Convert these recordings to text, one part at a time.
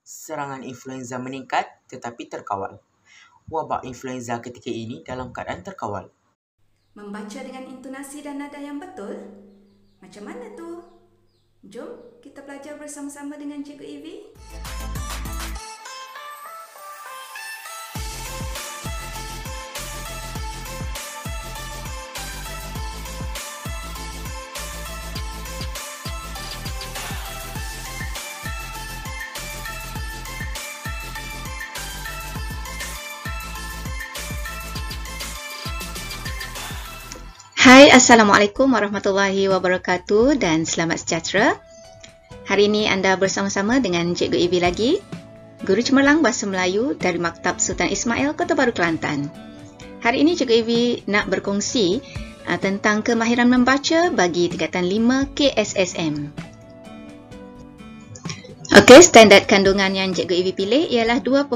Serangan influenza meningkat tetapi terkawal. Wabak influenza ketika ini dalam keadaan terkawal. Membaca dengan intonasi dan nada yang betul? Macam mana tu? Jom kita belajar bersama-sama dengan Cikgu Ivy. Hai, Assalamualaikum warahmatullahi wabarakatuh dan selamat sejahtera. Hari ini anda bersama-sama dengan Cikgu Ivy lagi, Guru Cemerlang Bahasa Melayu dari Maktab Sultan Ismail, Kota Baru, Kelantan. Hari ini Cikgu Ivy nak berkongsi tentang kemahiran membaca bagi tingkatan 5 KSSM. Okey, standard kandungan yang Cikgu Ivy pilih ialah 2.1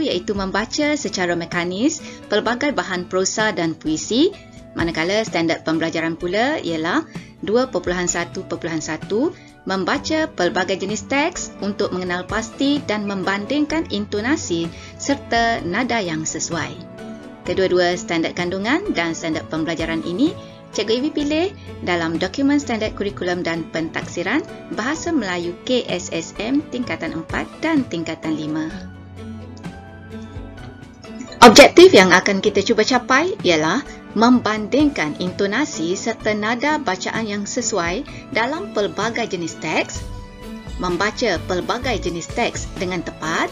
iaitu membaca secara mekanis pelbagai bahan prosa dan puisi. Manakala standard pembelajaran pula ialah 2.1.1 membaca pelbagai jenis teks untuk mengenal pasti dan membandingkan intonasi serta nada yang sesuai. Kedua-dua standard kandungan dan standard pembelajaran ini Cikgu Ivy pilih dalam dokumen standard kurikulum dan pentaksiran Bahasa Melayu KSSM tingkatan 4 dan tingkatan 5. Objektif yang akan kita cuba capai ialah membandingkan intonasi serta nada bacaan yang sesuai dalam pelbagai jenis teks, membaca pelbagai jenis teks dengan tepat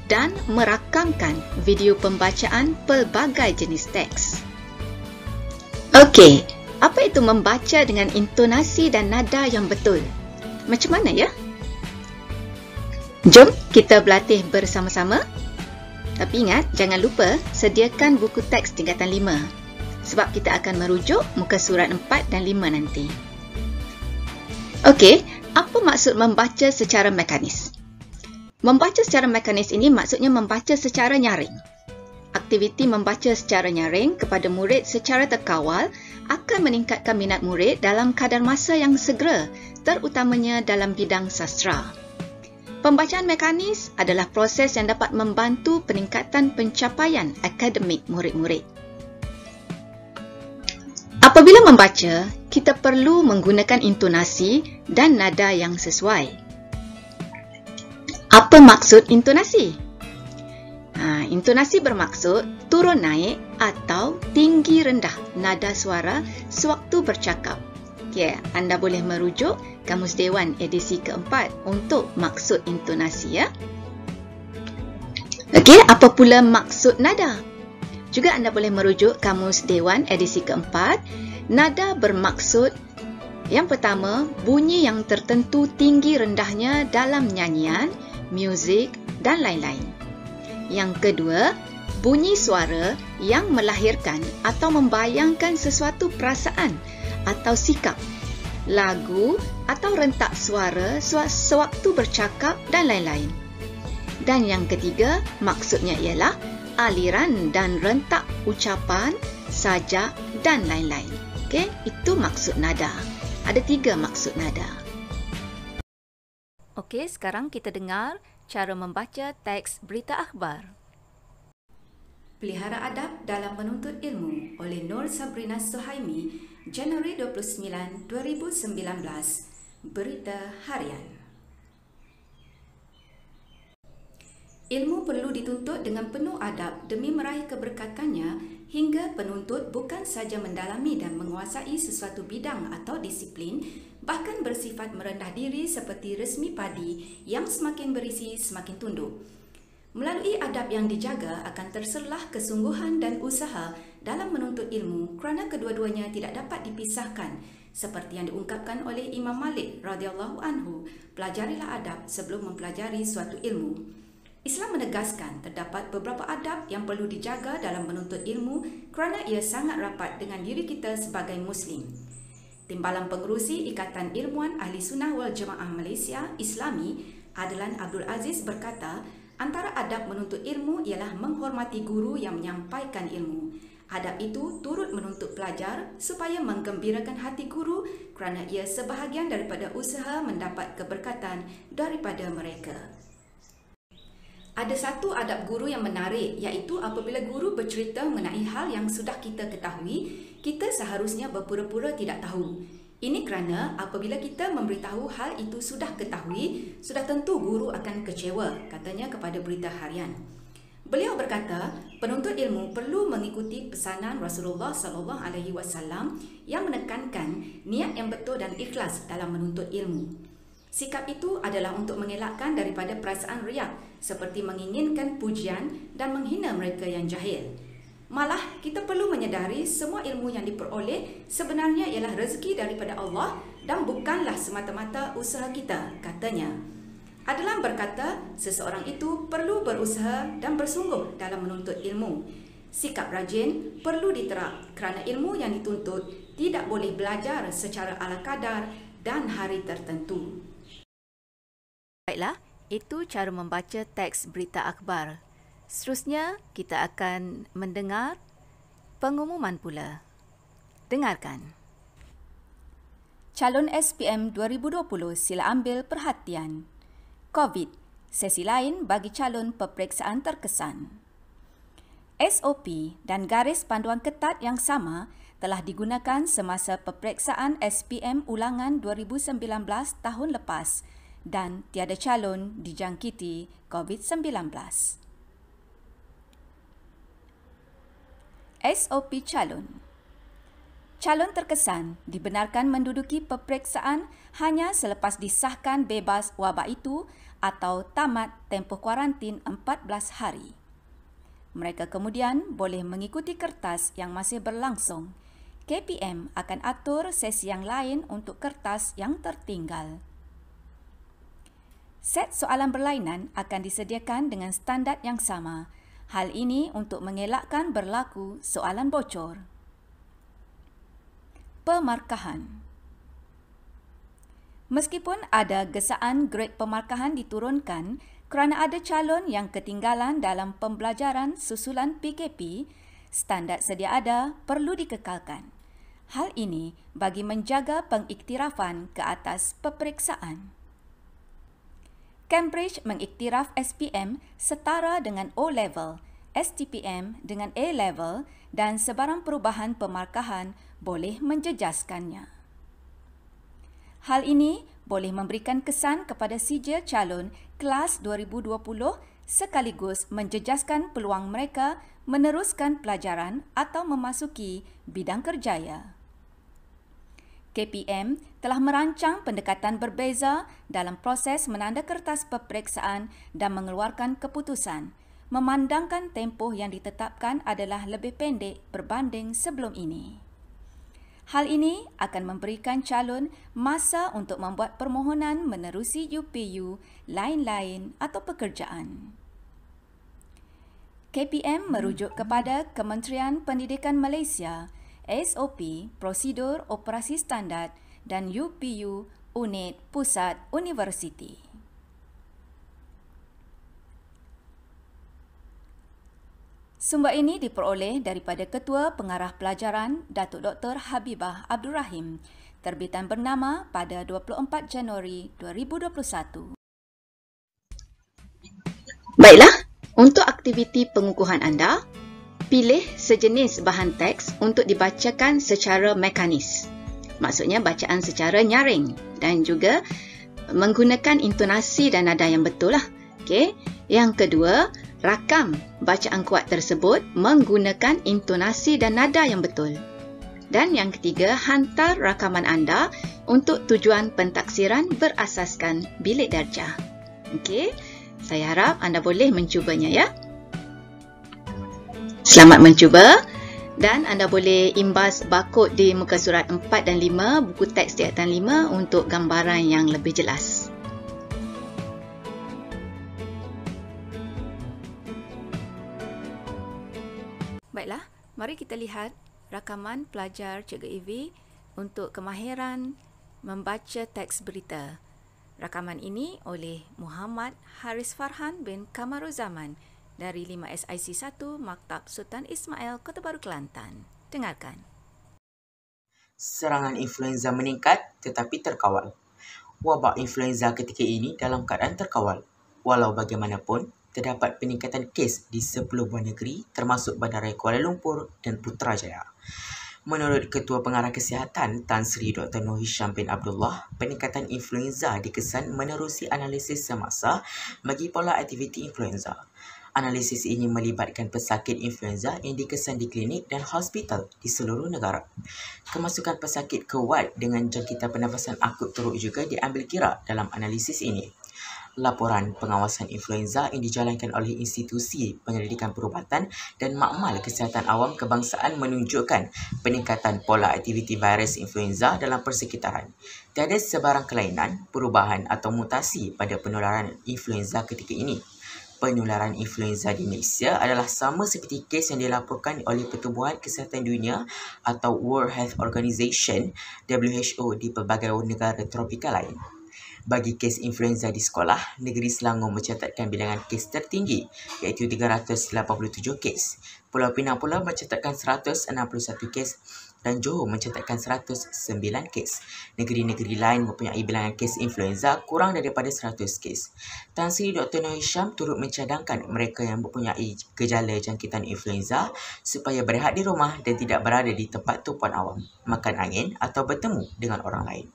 dan merakamkan video pembacaan pelbagai jenis teks. Okey, apa itu membaca dengan intonasi dan nada yang betul? Macam mana ya? Jom kita berlatih bersama-sama. Tapi ingat, jangan lupa sediakan buku teks tingkatan 5. Sebab kita akan merujuk muka surat 4 dan 5 nanti. Okey, apa maksud membaca secara mekanis? Membaca secara mekanis ini maksudnya membaca secara nyaring. Aktiviti membaca secara nyaring kepada murid secara terkawal akan meningkatkan minat murid dalam kadar masa yang segera, terutamanya dalam bidang sastra. Pembacaan mekanis adalah proses yang dapat membantu peningkatan pencapaian akademik murid-murid. Apabila membaca, kita perlu menggunakan intonasi dan nada yang sesuai. Apa maksud intonasi? Intonasi bermaksud turun naik atau tinggi rendah nada suara sewaktu bercakap. Okay, anda boleh merujuk Kamus Dewan edisi keempat untuk maksud intonasi ya. Okey, apa pula maksud nada? Juga anda boleh merujuk Kamus Dewan edisi keempat. Nada bermaksud yang pertama, bunyi yang tertentu tinggi rendahnya dalam nyanyian, muzik dan lain-lain. Yang kedua, bunyi suara yang melahirkan atau membayangkan sesuatu perasaan atau sikap, lagu atau rentak suara sewaktu bercakap dan lain-lain. Dan yang ketiga, maksudnya ialah aliran dan rentak ucapan, sajak dan lain-lain. Okey, itu maksud nada. Ada 3 maksud nada. Okey, sekarang kita dengar cara membaca teks berita akhbar. Pelihara Adab dalam Menuntut Ilmu oleh Nur Sabrina Suhaimi, Januari 29, 2019. Berita harian. Ilmu perlu dituntut dengan penuh adab demi meraih keberkatannya hingga penuntut bukan saja mendalami dan menguasai sesuatu bidang atau disiplin, bahkan bersifat merendah diri seperti resmi padi yang semakin berisi semakin tunduk. Melalui adab yang dijaga akan terserlah kesungguhan dan usaha dalam menuntut ilmu kerana kedua-duanya tidak dapat dipisahkan seperti yang diungkapkan oleh Imam Malik radhiyallahu anhu, pelajarilah adab sebelum mempelajari suatu ilmu. Islam menegaskan terdapat beberapa adab yang perlu dijaga dalam menuntut ilmu kerana ia sangat rapat dengan diri kita sebagai Muslim. Timbalan Pengerusi Ikatan Ilmuwan Ahli Sunnah wal Jamaah Malaysia Islami, Adlan Abdul Aziz berkata, antara adab menuntut ilmu ialah menghormati guru yang menyampaikan ilmu. Adab itu turut menuntut pelajar supaya menggembirakan hati guru kerana ia sebahagian daripada usaha mendapat keberkatan daripada mereka. Ada satu adab guru yang menarik, iaitu apabila guru bercerita mengenai hal yang sudah kita ketahui, kita seharusnya berpura-pura tidak tahu. Ini kerana apabila kita memberitahu hal itu sudah ketahui, sudah tentu guru akan kecewa, katanya kepada Berita Harian. Beliau berkata, penuntut ilmu perlu mengikuti pesanan Rasulullah SAW yang menekankan niat yang betul dan ikhlas dalam menuntut ilmu. Sikap itu adalah untuk mengelakkan daripada perasaan riak, seperti menginginkan pujian dan menghina mereka yang jahil. Malah, kita perlu menyedari semua ilmu yang diperoleh sebenarnya ialah rezeki daripada Allah dan bukanlah semata-mata usaha kita, katanya. Adlan berkata, seseorang itu perlu berusaha dan bersungguh dalam menuntut ilmu. Sikap rajin perlu diterap kerana ilmu yang dituntut tidak boleh belajar secara ala kadar dan hari tertentu. Baiklah, itu cara membaca teks berita akhbar. Seterusnya, kita akan mendengar pengumuman pula. Dengarkan. Calon SPM 2020 sila ambil perhatian. COVID, sesi lain bagi calon peperiksaan terkesan. SOP dan garis panduan ketat yang sama telah digunakan semasa peperiksaan SPM ulangan 2019 tahun lepas dan tiada calon dijangkiti COVID-19. SOP calon. Calon terkesan dibenarkan menduduki peperiksaan hanya selepas disahkan bebas wabak itu atau tamat tempoh kuarantin 14 hari. Mereka kemudian boleh mengikuti kertas yang masih berlangsung. KPM akan atur sesi yang lain untuk kertas yang tertinggal. Set soalan berlainan akan disediakan dengan standard yang sama. Hal ini untuk mengelakkan berlaku soalan bocor. Pemarkahan. Meskipun ada gesaan grade pemarkahan diturunkan kerana ada calon yang ketinggalan dalam pembelajaran susulan PKP, standard sedia ada perlu dikekalkan. Hal ini bagi menjaga pengiktirafan ke atas peperiksaan. Cambridge mengiktiraf SPM setara dengan O-Level, STPM dengan A-Level dan sebarang perubahan pemarkahan boleh menjejaskannya. Hal ini boleh memberikan kesan kepada sijil calon kelas 2020 sekaligus menjejaskan peluang mereka meneruskan pelajaran atau memasuki bidang kerjaya. KPM telah merancang pendekatan berbeza dalam proses menanda kertas peperiksaan dan mengeluarkan keputusan, memandangkan tempoh yang ditetapkan adalah lebih pendek berbanding sebelum ini. Hal ini akan memberikan calon masa untuk membuat permohonan menerusi UPU lain-lain atau pekerjaan. KPM merujuk kepada Kementerian Pendidikan Malaysia, SOP, Prosedur Operasi Standard dan UPU, Unit Pusat Universiti. Sumber ini diperoleh daripada Ketua Pengarah Pelajaran Datuk Dr. Habibah Abdul Rahim, terbitan bernama pada 24 Januari 2021. Baiklah, untuk aktiviti pengukuhan anda, pilih sejenis bahan teks untuk dibacakan secara mekanis. Maksudnya bacaan secara nyaring dan juga menggunakan intonasi dan nada yang betul lah. Okey. Yang kedua, rakam bacaan kuat tersebut menggunakan intonasi dan nada yang betul. Dan yang ketiga, hantar rakaman anda untuk tujuan pentaksiran berasaskan bilik darjah. Okey. Saya harap anda boleh mencubanya ya. Selamat mencuba dan anda boleh imbas barkod di muka surat 4 dan 5 buku teks tingkatan 5 untuk gambaran yang lebih jelas. Baiklah, mari kita lihat rakaman pelajar Cikgu Evi untuk kemahiran membaca teks berita. Rakaman ini oleh Muhammad Haris Farhan bin Kamaruzaman dari 5SIC 1 Maktab Sultan Ismail, Kota Baru, Kelantan. Dengarkan. Serangan influenza meningkat tetapi terkawal. Wabak influenza ketika ini dalam keadaan terkawal. Walau bagaimanapun, terdapat peningkatan kes di 10 buah negeri termasuk Bandaraya Kuala Lumpur dan Putrajaya. Menurut Ketua Pengarah Kesihatan Tan Sri Dr. Noor Hisham bin Abdullah, peningkatan influenza dikesan menerusi analisis semasa bagi pola aktiviti influenza. Analisis ini melibatkan pesakit influenza yang dikesan di klinik dan hospital di seluruh negara. Kemasukan pesakit ke wad dengan jangkitan pernafasan akut teruk juga diambil kira dalam analisis ini. Laporan pengawasan influenza yang dijalankan oleh Institusi Penyelidikan Perubatan dan Makmal Kesihatan Awam Kebangsaan menunjukkan peningkatan pola aktiviti virus influenza dalam persekitaran. Tiada sebarang kelainan, perubahan atau mutasi pada penularan influenza ketika ini. Penularan influenza di Malaysia adalah sama seperti kes yang dilaporkan oleh Pertubuhan Kesihatan Dunia atau World Health Organization (WHO) di pelbagai negara tropika lain. Bagi kes influenza di sekolah, negeri Selangor mencatatkan bilangan kes tertinggi iaitu 387 kes. Pulau Pinang pula mencatatkan 161 kes dan Johor mencatatkan 109 kes. Negeri-negeri lain mempunyai bilangan kes influenza kurang daripada 100 kes. Tan Sri Dr. Noor Hisham turut mencadangkan mereka yang mempunyai gejala jangkitan influenza supaya berehat di rumah dan tidak berada di tempat tumpuan awam, makan angin atau bertemu dengan orang lain.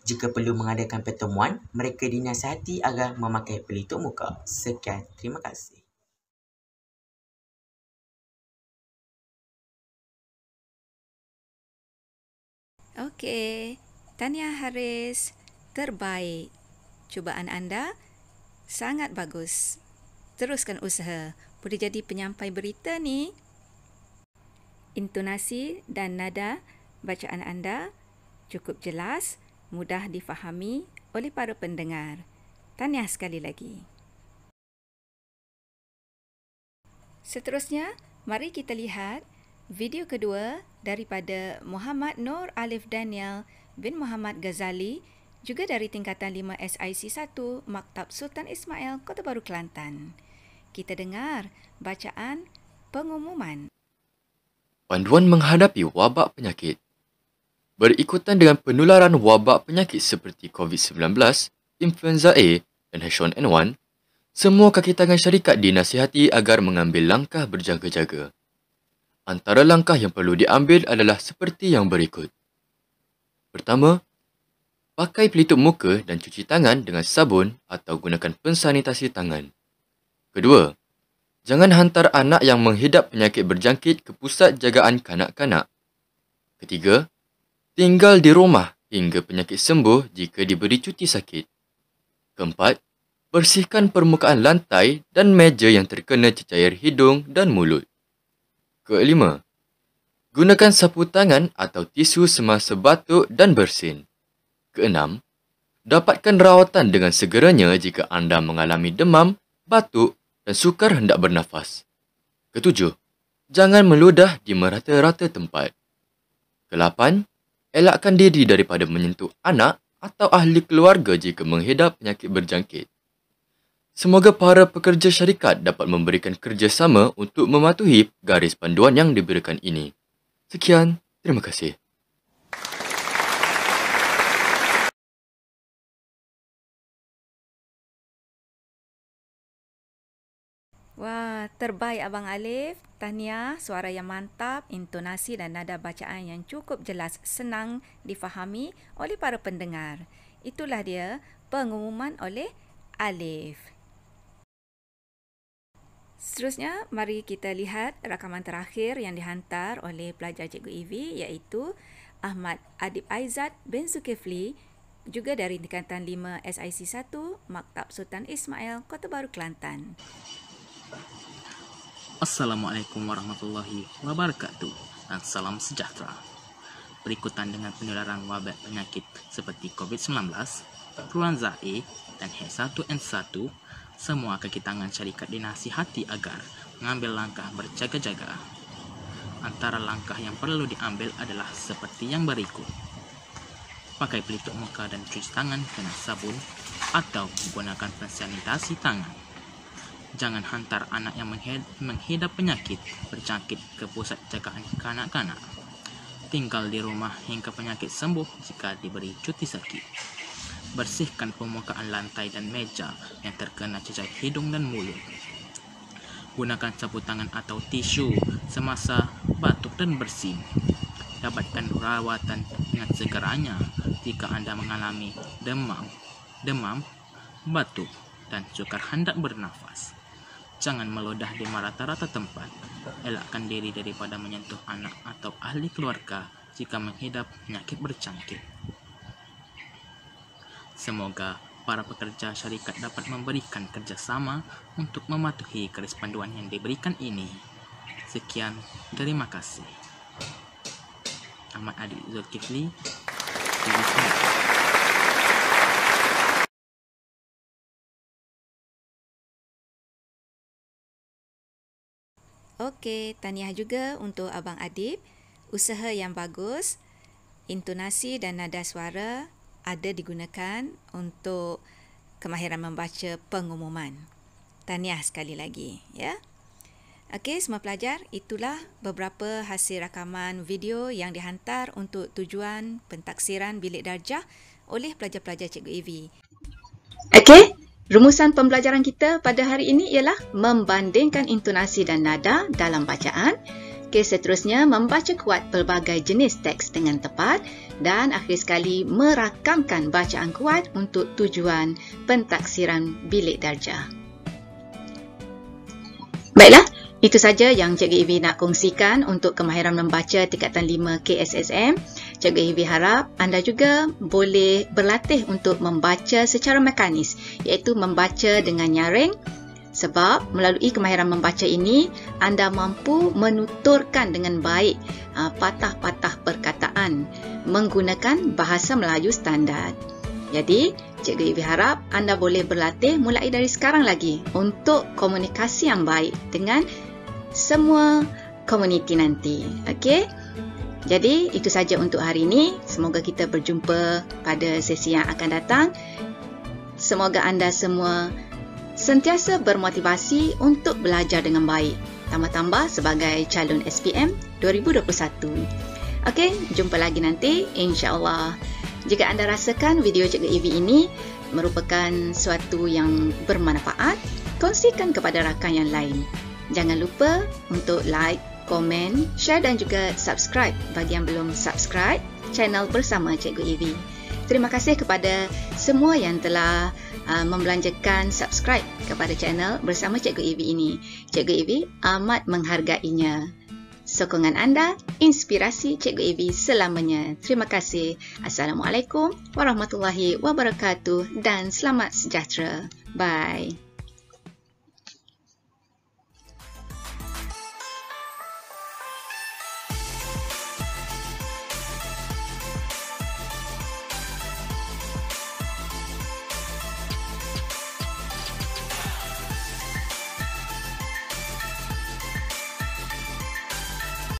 Jika perlu mengadakan pertemuan, mereka dinasihati agar memakai pelitup muka. Sekian, terima kasih. Okey, Tahniah Haris, terbaik. Cubaan anda sangat bagus. Teruskan usaha, boleh jadi penyampai berita ni. Intonasi dan nada bacaan anda cukup jelas, mudah difahami oleh para pendengar. Tahniah sekali lagi. Seterusnya, mari kita lihat video kedua daripada Muhammad Nur Alif Daniel bin Muhammad Ghazali, juga dari tingkatan 5 SIC 1 Maktab Sultan Ismail, Kota Baru, Kelantan. Kita dengar bacaan pengumuman. Panduan menghadapi wabak penyakit. Berikutan dengan penularan wabak penyakit seperti COVID-19, influenza A dan H1N1, semua kaki tangan syarikat dinasihati agar mengambil langkah berjaga-jaga. Antara langkah yang perlu diambil adalah seperti yang berikut. Pertama, pakai pelitup muka dan cuci tangan dengan sabun atau gunakan pensanitasi tangan. Kedua, jangan hantar anak yang menghidap penyakit berjangkit ke pusat jagaan kanak-kanak. Ketiga, tinggal di rumah hingga penyakit sembuh jika diberi cuti sakit. Keempat, bersihkan permukaan lantai dan meja yang terkena cecair hidung dan mulut. Kelima, gunakan sapu tangan atau tisu semasa batuk dan bersin. Keenam, dapatkan rawatan dengan segeranya jika anda mengalami demam, batuk dan sukar hendak bernafas. Ketujuh, jangan meludah di merata-rata tempat. Kelapan, elakkan diri daripada menyentuh anak atau ahli keluarga jika menghidap penyakit berjangkit. Semoga para pekerja syarikat dapat memberikan kerjasama untuk mematuhi garis panduan yang diberikan ini. Sekian, terima kasih. Wah, terbaik Abang Alif. Tahniah, suara yang mantap, intonasi dan nada bacaan yang cukup jelas, senang difahami oleh para pendengar. Itulah dia pengumuman oleh Alif. Seterusnya, mari kita lihat rakaman terakhir yang dihantar oleh pelajar Cikgu Evi, iaitu Ahmad Adib Aizat bin Zulkifli, juga dari tingkatan 5 SIC 1 Maktab Sultan Ismail, Kota Baru, Kelantan. Assalamualaikum warahmatullahi wabarakatuh dan salam sejahtera. Berikutan dengan penularan wabak penyakit seperti COVID-19, influenza A dan H1N1, semua kaki tangan syarikat dinasihati agar mengambil langkah berjaga-jaga. Antara langkah yang perlu diambil adalah seperti yang berikut. Pakai pelitup muka dan cuci tangan dengan sabun atau menggunakan pensanitasi tangan. Jangan hantar anak yang menghidap penyakit berjangkit ke pusat jagaan kanak-kanak. Tinggal di rumah hingga penyakit sembuh jika diberi cuti sakit. Bersihkan permukaan lantai dan meja yang terkena cecair hidung dan mulut. Gunakan sapu tangan atau tisu semasa batuk dan bersin. Dapatkan rawatan dengan segeranya jika Anda mengalami demam, batuk, dan sukar hendak bernafas. Jangan meludah di rata-rata tempat. Elakkan diri daripada menyentuh anak atau ahli keluarga jika mengidap penyakit berjangkit. Semoga para pekerja syarikat dapat memberikan kerjasama untuk mematuhi garis panduan yang diberikan ini. Sekian, terima kasih. Ahmad Adib Zulkifli, TV Sembilan. Okey, tahniah juga untuk Abang Adib. Usaha yang bagus. Intonasi dan nada suara ada digunakan untuk kemahiran membaca pengumuman. Tahniah sekali lagi, ya. Okey, semua pelajar, itulah beberapa hasil rakaman video yang dihantar untuk tujuan pentaksiran bilik darjah oleh pelajar-pelajar Cikgu Evi. Okey, rumusan pembelajaran kita pada hari ini ialah membandingkan intonasi dan nada dalam bacaan. Okey, seterusnya membaca kuat pelbagai jenis teks dengan tepat dan akhir sekali merakamkan bacaan kuat untuk tujuan pentaksiran bilik darjah. Baiklah, itu saja yang Cikgu Evi nak kongsikan untuk kemahiran membaca tingkatan 5 KSSM. Cikgu Evi harap anda juga boleh berlatih untuk membaca secara mekanis, iaitu membaca dengan nyaring. Sebab melalui kemahiran membaca ini, anda mampu menuturkan dengan baik patah-patah perkataan menggunakan bahasa Melayu standard. Jadi, Cikgu Evi harap anda boleh berlatih mulai dari sekarang lagi untuk komunikasi yang baik dengan semua komuniti nanti. Okey? Jadi, itu saja untuk hari ini. Semoga kita berjumpa pada sesi yang akan datang. Semoga anda semua sentiasa bermotivasi untuk belajar dengan baik, tambah-tambah sebagai calon SPM 2021. Okey, jumpa lagi nanti insya-Allah. Jika anda rasakan video Cikgu Evi ini merupakan suatu yang bermanfaat, kongsikan kepada rakan yang lain. Jangan lupa untuk like, komen, share dan juga subscribe bagi yang belum subscribe channel Bersama Cikgu Evi. Terima kasih kepada semua yang telah membelanjakan subscribe kepada channel Bersama Cikgu Evi ini. Cikgu Evi amat menghargainya. Sokongan anda, inspirasi Cikgu Evi selamanya. Terima kasih. Assalamualaikum warahmatullahi wabarakatuh dan selamat sejahtera. Bye.